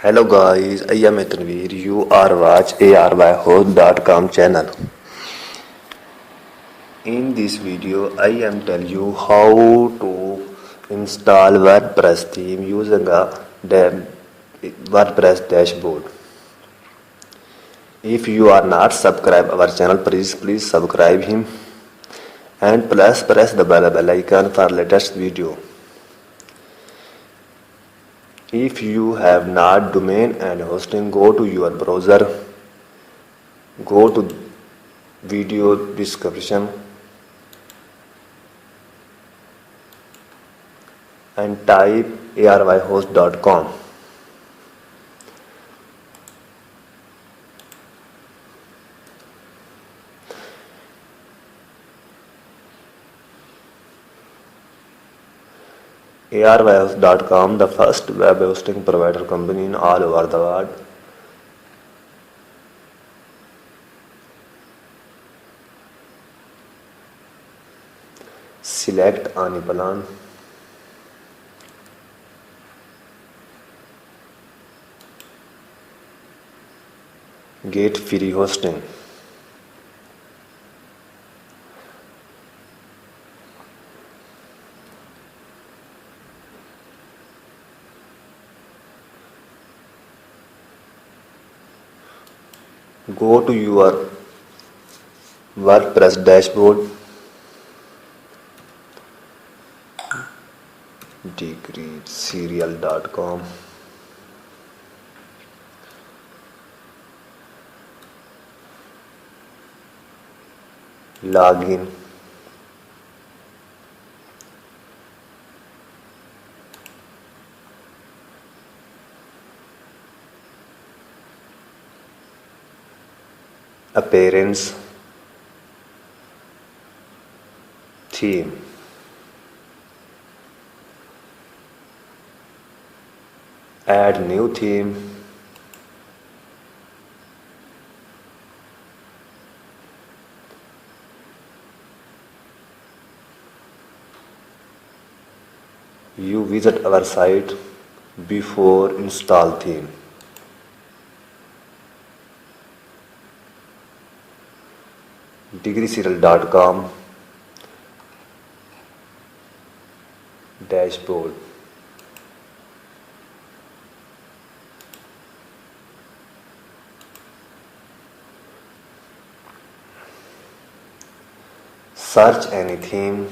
Hello guys, I am Tanveer. You are watch ARYHOST.com channel. In this video, I am tell you how to install WordPress theme using a WordPress dashboard. If you are not subscribed our channel, please subscribe him and plus press the bell icon for latest video. If you have not domain and hosting, go to your browser, go to video description and type ARYHOST.com. ARYHOST.com, the first web hosting provider company in all over the world. Select any plan. Get free hosting. Go to your WordPress dashboard, decreaserial.com, login, appearance, theme, add new theme, you visit our site before install theme. decreaserial.com dashboard. Search any theme.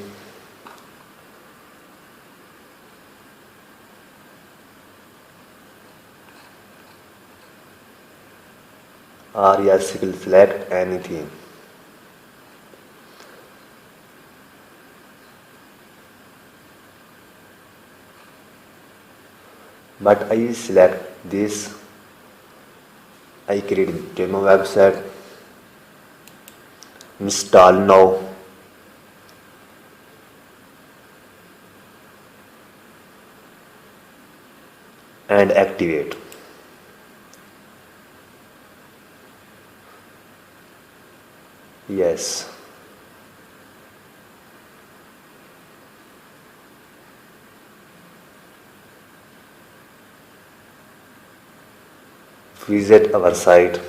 Or yes, will select any theme. But I select this. I create demo website. Install now. And activate. Yes. Visit our site.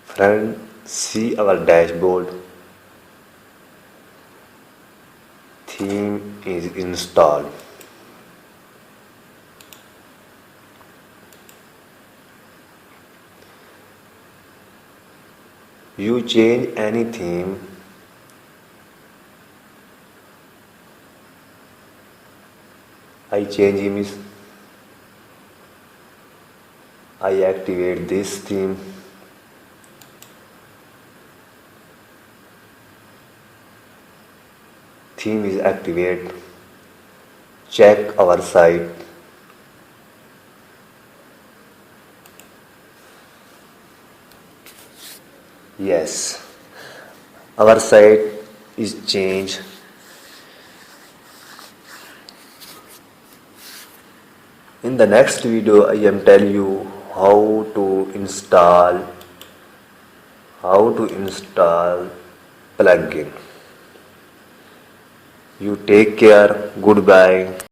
Friend, see our dashboard. Theme is installed. You change any theme. I change image. I activate this theme. Theme is activated. Check our site. Yes, our site is changed. In the next video, I am tell you how to install plugin. You take care. Goodbye.